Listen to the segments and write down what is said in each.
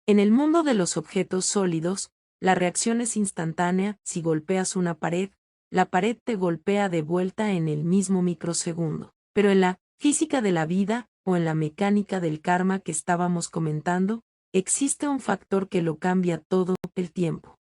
En el mundo de los objetos sólidos, la reacción es instantánea. Si golpeas una pared, la pared te golpea de vuelta en el mismo microsegundo. Pero en la física de la vida, o en la mecánica del karma que estábamos comentando, existe un factor que lo cambia todo el tiempo.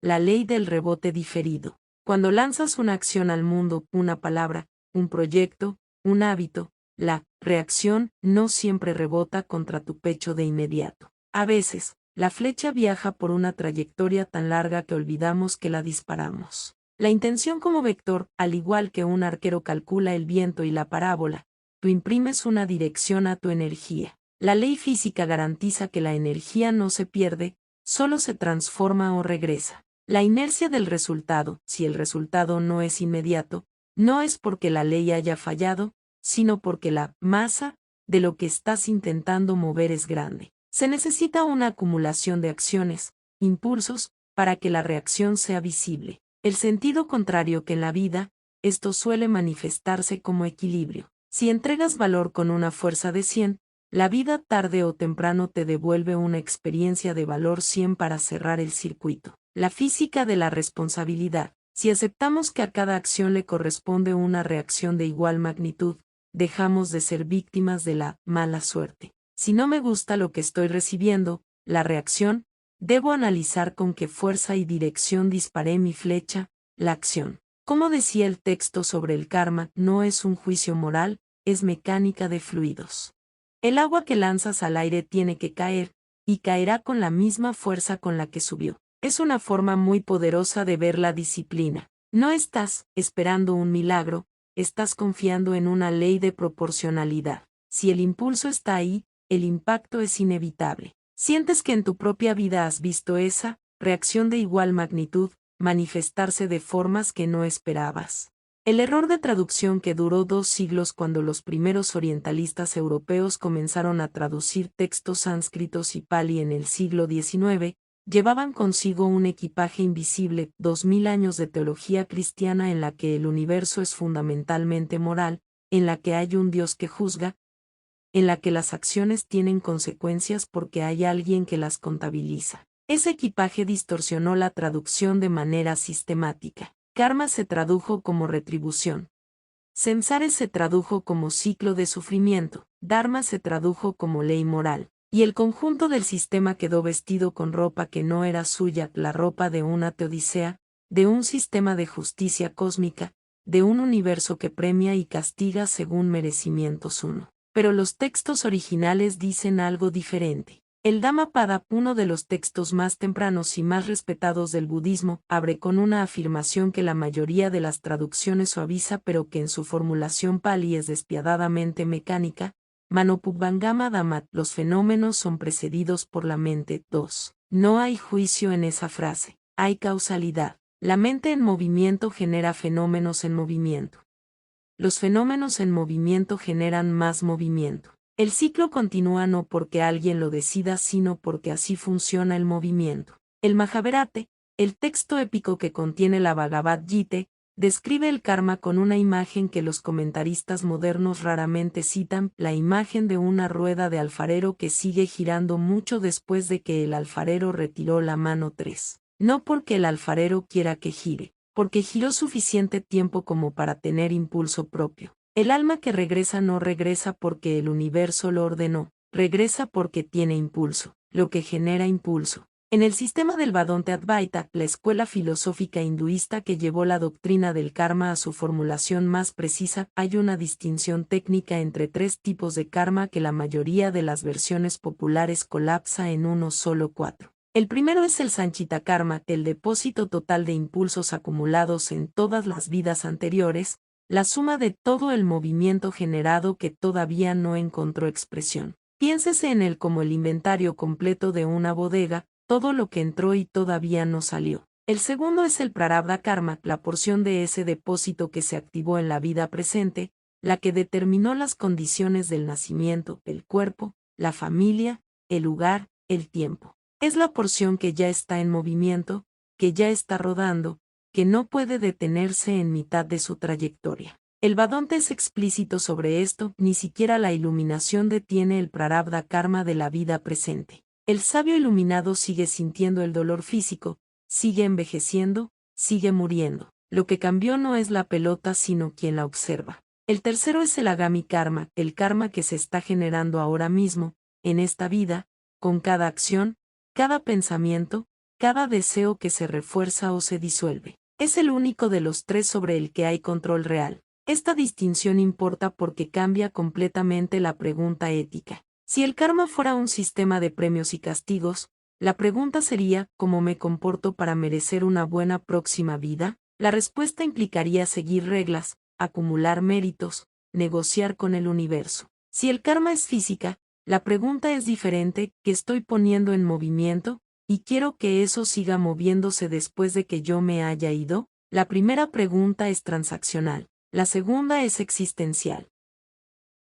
La ley del rebote diferido. Cuando lanzas una acción al mundo, una palabra, un proyecto, un hábito, la reacción no siempre rebota contra tu pecho de inmediato. A veces, la flecha viaja por una trayectoria tan larga que olvidamos que la disparamos. La intención como vector, al igual que un arquero calcula el viento y la parábola, tú imprimes una dirección a tu energía. La ley física garantiza que la energía no se pierde, solo se transforma o regresa. La inercia del resultado, si el resultado no es inmediato, no es porque la ley haya fallado, sino porque la masa de lo que estás intentando mover es grande. Se necesita una acumulación de acciones, impulsos, para que la reacción sea visible. El sentido contrario que en la vida, esto suele manifestarse como equilibrio. Si entregas valor con una fuerza de 100, la vida tarde o temprano te devuelve una experiencia de valor 100 para cerrar el circuito. La física de la responsabilidad. Si aceptamos que a cada acción le corresponde una reacción de igual magnitud, dejamos de ser víctimas de la mala suerte. Si no me gusta lo que estoy recibiendo, la reacción, debo analizar con qué fuerza y dirección disparé mi flecha, la acción. Como decía el texto sobre el karma, no es un juicio moral, es mecánica de fluidos. El agua que lanzas al aire tiene que caer, y caerá con la misma fuerza con la que subió. Es una forma muy poderosa de ver la disciplina. No estás esperando un milagro, estás confiando en una ley de proporcionalidad. Si el impulso está ahí, el impacto es inevitable. Sientes que en tu propia vida has visto esa reacción de igual magnitud manifestarse de formas que no esperabas. El error de traducción que duró 2 siglos cuando los primeros orientalistas europeos comenzaron a traducir textos sánscritos y pali en el siglo XIX, llevaban consigo un equipaje invisible, 2000 años de teología cristiana en la que el universo es fundamentalmente moral, en la que hay un Dios que juzga, en la que las acciones tienen consecuencias porque hay alguien que las contabiliza. Ese equipaje distorsionó la traducción de manera sistemática. Karma se tradujo como retribución. Samsara se tradujo como ciclo de sufrimiento. Dharma se tradujo como ley moral. Y el conjunto del sistema quedó vestido con ropa que no era suya, la ropa de una teodicea, de un sistema de justicia cósmica, de un universo que premia y castiga según merecimientos uno. Pero los textos originales dicen algo diferente. El Dhammapada, uno de los textos más tempranos y más respetados del budismo, abre con una afirmación que la mayoría de las traducciones suaviza pero que en su formulación pali es despiadadamente mecánica. Manopubbangama Dhammat, los fenómenos son precedidos por la mente. 2. No hay juicio en esa frase, hay causalidad. La mente en movimiento genera fenómenos en movimiento. Los fenómenos en movimiento generan más movimiento. El ciclo continúa no porque alguien lo decida, sino porque así funciona el movimiento. El Mahabharata, el texto épico que contiene la Bhagavad Gita, describe el karma con una imagen que los comentaristas modernos raramente citan, la imagen de una rueda de alfarero que sigue girando mucho después de que el alfarero retiró la mano 3. No porque el alfarero quiera que gire, porque giró suficiente tiempo como para tener impulso propio. El alma que regresa no regresa porque el universo lo ordenó, regresa porque tiene impulso, lo que genera impulso. En el sistema del Vedanta Advaita, la escuela filosófica hinduista que llevó la doctrina del karma a su formulación más precisa, hay una distinción técnica entre 3 tipos de karma que la mayoría de las versiones populares colapsa en uno solo 4. El primero es el Sanchita Karma, el depósito total de impulsos acumulados en todas las vidas anteriores, la suma de todo el movimiento generado que todavía no encontró expresión. Piénsese en él como el inventario completo de una bodega, todo lo que entró y todavía no salió. El segundo es el Prarabdha Karma, la porción de ese depósito que se activó en la vida presente, la que determinó las condiciones del nacimiento, el cuerpo, la familia, el lugar, el tiempo. Es la porción que ya está en movimiento, que ya está rodando, que no puede detenerse en mitad de su trayectoria. El Vedanta es explícito sobre esto, ni siquiera la iluminación detiene el Prarabdha Karma de la vida presente. El sabio iluminado sigue sintiendo el dolor físico, sigue envejeciendo, sigue muriendo. Lo que cambió no es la pelota sino quien la observa. El tercero es el Agami Karma, el karma que se está generando ahora mismo, en esta vida, con cada acción, cada pensamiento, cada deseo que se refuerza o se disuelve. Es el único de los tres sobre el que hay control real. Esta distinción importa porque cambia completamente la pregunta ética. Si el karma fuera un sistema de premios y castigos, la pregunta sería ¿cómo me comporto para merecer una buena próxima vida? La respuesta implicaría seguir reglas, acumular méritos, negociar con el universo. Si el karma es física, la pregunta es diferente, ¿qué estoy poniendo en movimiento? ¿Y quiero que eso siga moviéndose después de que yo me haya ido? La primera pregunta es transaccional, la segunda es existencial.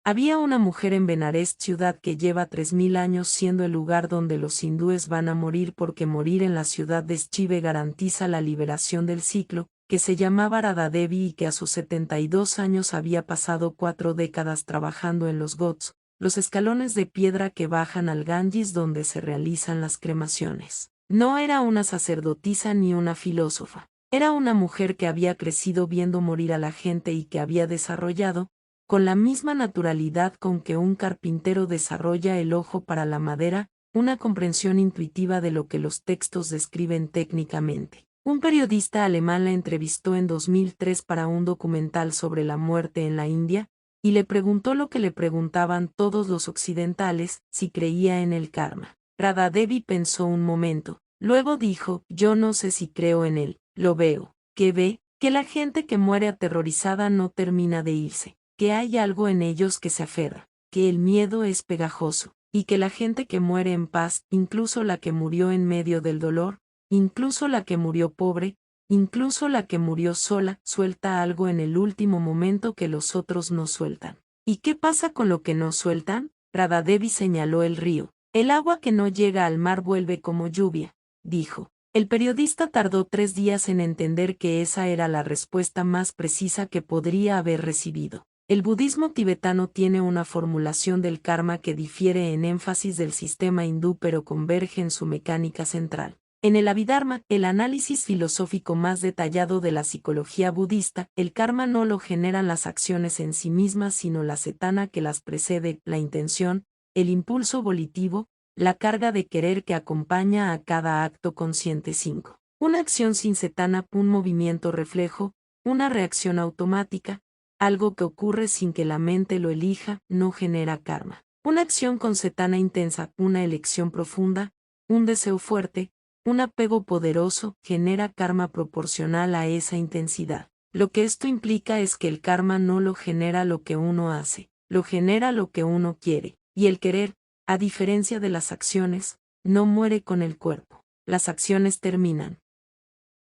Había una mujer en Benares, ciudad que lleva 3000 años siendo el lugar donde los hindúes van a morir porque morir en la ciudad de Shiva garantiza la liberación del ciclo, que se llamaba Radha Devi y que a sus 72 años había pasado 4 décadas trabajando en los Ghats, los escalones de piedra que bajan al Ganges donde se realizan las cremaciones. No era una sacerdotisa ni una filósofa. Era una mujer que había crecido viendo morir a la gente y que había desarrollado, con la misma naturalidad con que un carpintero desarrolla el ojo para la madera, una comprensión intuitiva de lo que los textos describen técnicamente. Un periodista alemán la entrevistó en 2003 para un documental sobre la muerte en la India, y le preguntó lo que le preguntaban todos los occidentales, si creía en el karma. Radha Devi pensó un momento, luego dijo, yo no sé si creo en él, lo veo, que ve, que la gente que muere aterrorizada no termina de irse, que hay algo en ellos que se aferra, que el miedo es pegajoso, y que la gente que muere en paz, incluso la que murió en medio del dolor, incluso la que murió pobre, incluso la que murió sola, suelta algo en el último momento que los otros no sueltan. ¿Y qué pasa con lo que no sueltan? Radha Devi señaló el río. El agua que no llega al mar vuelve como lluvia, dijo. El periodista tardó 3 días en entender que esa era la respuesta más precisa que podría haber recibido. El budismo tibetano tiene una formulación del karma que difiere en énfasis del sistema hindú pero converge en su mecánica central. En el Abhidharma, el análisis filosófico más detallado de la psicología budista, el karma no lo generan las acciones en sí mismas sino la cetana que las precede, la intención, el impulso volitivo, la carga de querer que acompaña a cada acto consciente. 5. Una acción sin cetana, un movimiento reflejo, una reacción automática, algo que ocurre sin que la mente lo elija, no genera karma. Una acción con cetana intensa, una elección profunda, un deseo fuerte, un apego poderoso, genera karma proporcional a esa intensidad. Lo que esto implica es que el karma no lo genera lo que uno hace, lo genera lo que uno quiere, y el querer, a diferencia de las acciones, no muere con el cuerpo. Las acciones terminan.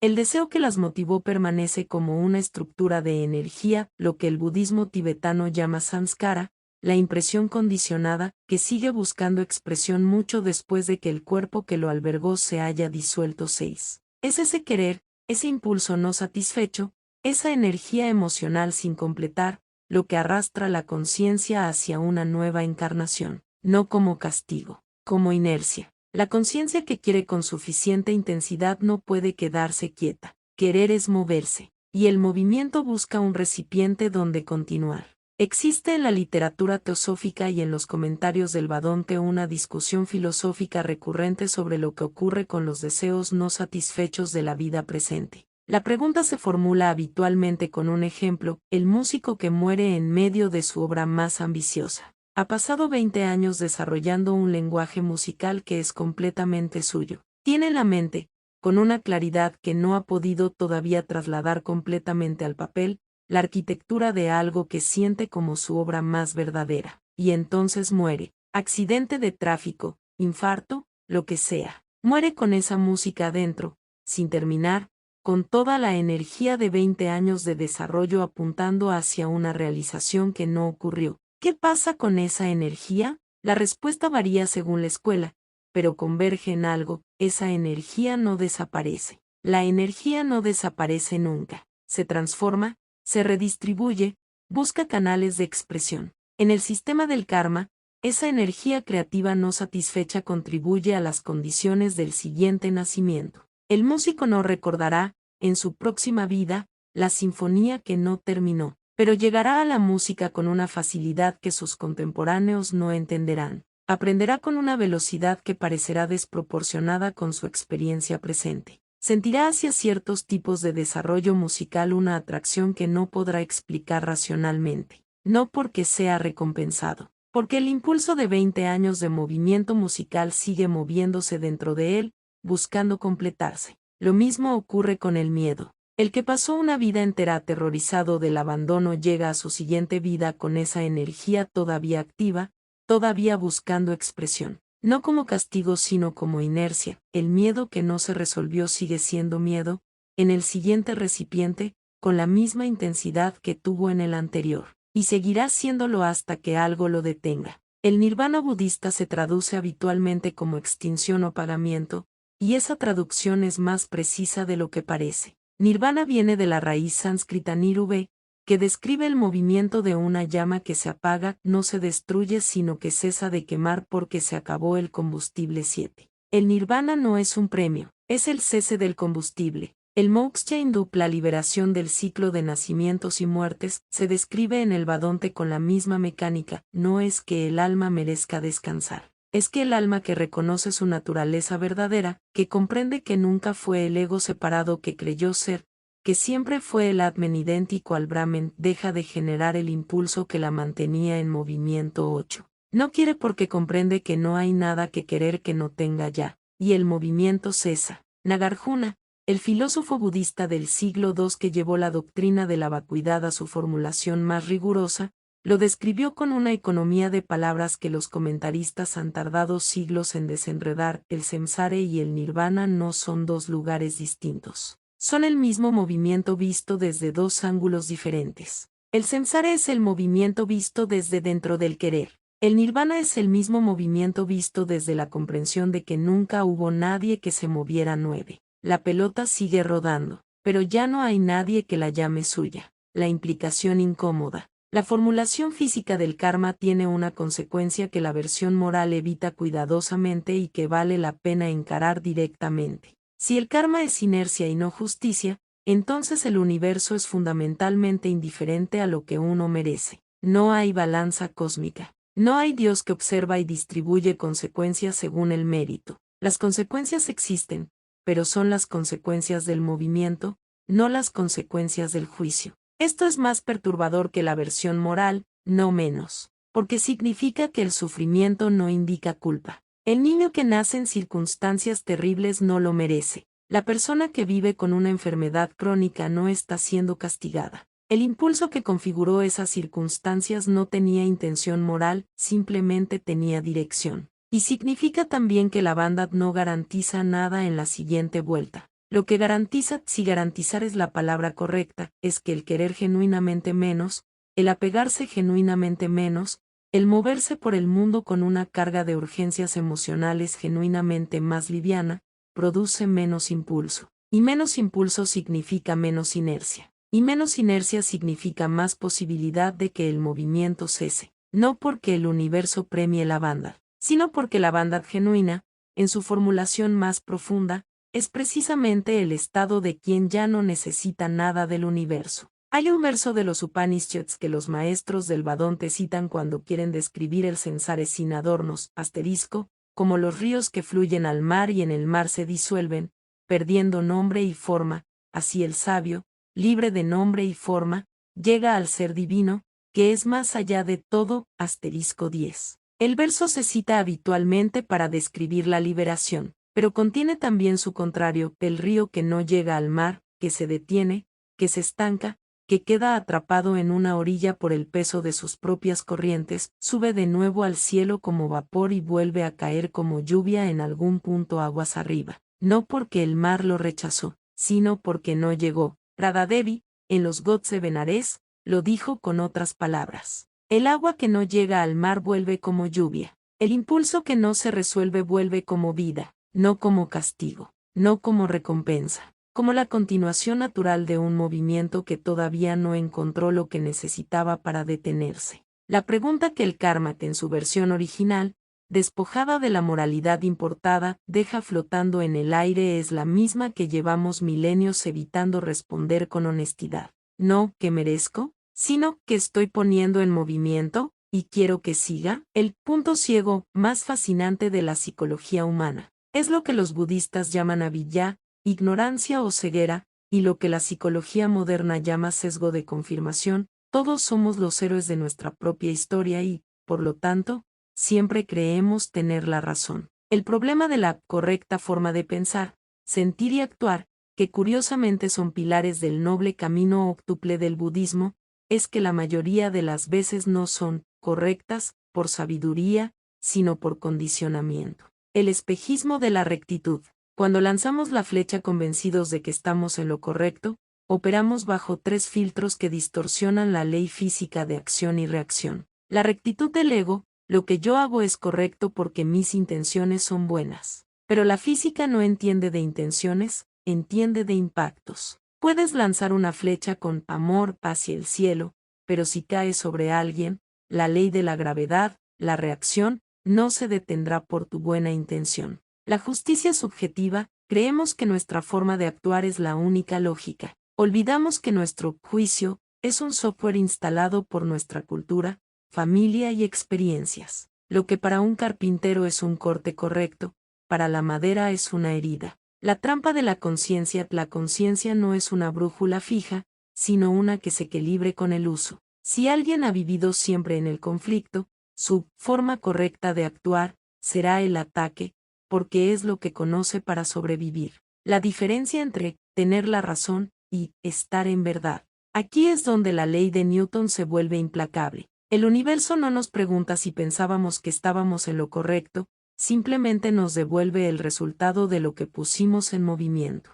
El deseo que las motivó permanece como una estructura de energía, lo que el budismo tibetano llama samskara, la impresión condicionada, que sigue buscando expresión mucho después de que el cuerpo que lo albergó se haya disuelto. 6. Es ese querer, ese impulso no satisfecho, esa energía emocional sin completar, lo que arrastra la conciencia hacia una nueva encarnación, no como castigo, como inercia. La conciencia que quiere con suficiente intensidad no puede quedarse quieta. Querer es moverse, y el movimiento busca un recipiente donde continuar. Existe en la literatura teosófica y en los comentarios del Vedanta una discusión filosófica recurrente sobre lo que ocurre con los deseos no satisfechos de la vida presente. La pregunta se formula habitualmente con un ejemplo, el músico que muere en medio de su obra más ambiciosa. Ha pasado 20 años desarrollando un lenguaje musical que es completamente suyo. Tiene en la mente, con una claridad que no ha podido todavía trasladar completamente al papel, la arquitectura de algo que siente como su obra más verdadera. Y entonces muere. Accidente de tráfico, infarto, lo que sea. Muere con esa música adentro, sin terminar, con toda la energía de 20 años de desarrollo apuntando hacia una realización que no ocurrió. ¿Qué pasa con esa energía? La respuesta varía según la escuela, pero converge en algo, esa energía no desaparece. La energía no desaparece nunca. Se transforma, se redistribuye, busca canales de expresión. En el sistema del karma, esa energía creativa no satisfecha contribuye a las condiciones del siguiente nacimiento. El músico no recordará, en su próxima vida, la sinfonía que no terminó, pero llegará a la música con una facilidad que sus contemporáneos no entenderán. Aprenderá con una velocidad que parecerá desproporcionada con su experiencia presente. Sentirá hacia ciertos tipos de desarrollo musical una atracción que no podrá explicar racionalmente, no porque sea recompensado, porque el impulso de 20 años de movimiento musical sigue moviéndose dentro de él, buscando completarse. Lo mismo ocurre con el miedo. El que pasó una vida entera aterrorizado del abandono llega a su siguiente vida con esa energía todavía activa, todavía buscando expresión. No como castigo sino como inercia. El miedo que no se resolvió sigue siendo miedo, en el siguiente recipiente, con la misma intensidad que tuvo en el anterior, y seguirá siéndolo hasta que algo lo detenga. El nirvana budista se traduce habitualmente como extinción o apagamiento, y esa traducción es más precisa de lo que parece. Nirvana viene de la raíz sánscrita niruve, que describe el movimiento de una llama que se apaga, no se destruye sino que cesa de quemar porque se acabó el combustible 7. El nirvana no es un premio, es el cese del combustible. El moksha hindú, la liberación del ciclo de nacimientos y muertes, se describe en el Vedanta con la misma mecánica. No es que el alma merezca descansar, es que el alma que reconoce su naturaleza verdadera, que comprende que nunca fue el ego separado que creyó ser, que siempre fue el Atman idéntico al Brahman, deja de generar el impulso que la mantenía en movimiento 8. No quiere porque comprende que no hay nada que querer que no tenga ya, y el movimiento cesa. Nagarjuna, el filósofo budista del siglo II que llevó la doctrina de la vacuidad a su formulación más rigurosa, lo describió con una economía de palabras que los comentaristas han tardado siglos en desenredar. El samsara y el nirvana no son dos lugares distintos. Son el mismo movimiento visto desde dos ángulos diferentes. El samsara es el movimiento visto desde dentro del querer. El nirvana es el mismo movimiento visto desde la comprensión de que nunca hubo nadie que se moviera 9. La pelota sigue rodando, pero ya no hay nadie que la llame suya. La implicación incómoda. La formulación física del karma tiene una consecuencia que la versión moral evita cuidadosamente y que vale la pena encarar directamente. Si el karma es inercia y no justicia, entonces el universo es fundamentalmente indiferente a lo que uno merece. No hay balanza cósmica. No hay Dios que observa y distribuye consecuencias según el mérito. Las consecuencias existen, pero son las consecuencias del movimiento, no las consecuencias del juicio. Esto es más perturbador que la versión moral, no menos, porque significa que el sufrimiento no indica culpa. El niño que nace en circunstancias terribles no lo merece. La persona que vive con una enfermedad crónica no está siendo castigada. El impulso que configuró esas circunstancias no tenía intención moral, simplemente tenía dirección. Y significa también que la bondad no garantiza nada en la siguiente vuelta. Lo que garantiza, si garantizar es la palabra correcta, es que el querer genuinamente menos, el apegarse genuinamente menos, el moverse por el mundo con una carga de urgencias emocionales genuinamente más liviana, produce menos impulso. Y menos impulso significa menos inercia. Y menos inercia significa más posibilidad de que el movimiento cese. No porque el universo premie la bondad, sino porque la bondad genuina, en su formulación más profunda, es precisamente el estado de quien ya no necesita nada del universo. Hay un verso de los Upanishads que los maestros del Vedanta citan cuando quieren describir el samsara sin adornos, asterisco, como los ríos que fluyen al mar y en el mar se disuelven, perdiendo nombre y forma, así el sabio, libre de nombre y forma, llega al ser divino, que es más allá de todo, asterisco 10. El verso se cita habitualmente para describir la liberación, pero contiene también su contrario, el río que no llega al mar, que se detiene, que se estanca, que queda atrapado en una orilla por el peso de sus propias corrientes, sube de nuevo al cielo como vapor y vuelve a caer como lluvia en algún punto aguas arriba, no porque el mar lo rechazó, sino porque no llegó. Radha Devi, en los Godse Benares, lo dijo con otras palabras. El agua que no llega al mar vuelve como lluvia. El impulso que no se resuelve vuelve como vida, no como castigo, no como recompensa, como la continuación natural de un movimiento que todavía no encontró lo que necesitaba para detenerse. La pregunta que el Karmak en su versión original, despojada de la moralidad importada, deja flotando en el aire es la misma que llevamos milenios evitando responder con honestidad. No, ¿qué merezco?, sino, ¿qué estoy poniendo en movimiento? ¿Y quiero que siga? El punto ciego más fascinante de la psicología humana. Es lo que los budistas llaman avidya, ignorancia o ceguera, y lo que la psicología moderna llama sesgo de confirmación. Todos somos los héroes de nuestra propia historia y, por lo tanto, siempre creemos tener la razón. El problema de la correcta forma de pensar, sentir y actuar, que curiosamente son pilares del noble camino óctuple del budismo, es que la mayoría de las veces no son correctas por sabiduría, sino por condicionamiento. El espejismo de la rectitud. Cuando lanzamos la flecha convencidos de que estamos en lo correcto, operamos bajo 3 filtros que distorsionan la ley física de acción y reacción. La rectitud del ego, lo que yo hago es correcto porque mis intenciones son buenas. Pero la física no entiende de intenciones, entiende de impactos. Puedes lanzar una flecha con amor, paz y el cielo, pero si cae sobre alguien, la ley de la gravedad, la reacción, no se detendrá por tu buena intención. La justicia subjetiva, creemos que nuestra forma de actuar es la única lógica. Olvidamos que nuestro juicio es un software instalado por nuestra cultura, familia y experiencias. Lo que para un carpintero es un corte correcto, para la madera es una herida. La trampa de la conciencia no es una brújula fija, sino una que se equilibre con el uso. Si alguien ha vivido siempre en el conflicto, su forma correcta de actuar será el ataque, porque es lo que conoce para sobrevivir. La diferencia entre tener la razón y estar en verdad. Aquí es donde la ley de Newton se vuelve implacable. El universo no nos pregunta si pensábamos que estábamos en lo correcto, simplemente nos devuelve el resultado de lo que pusimos en movimiento.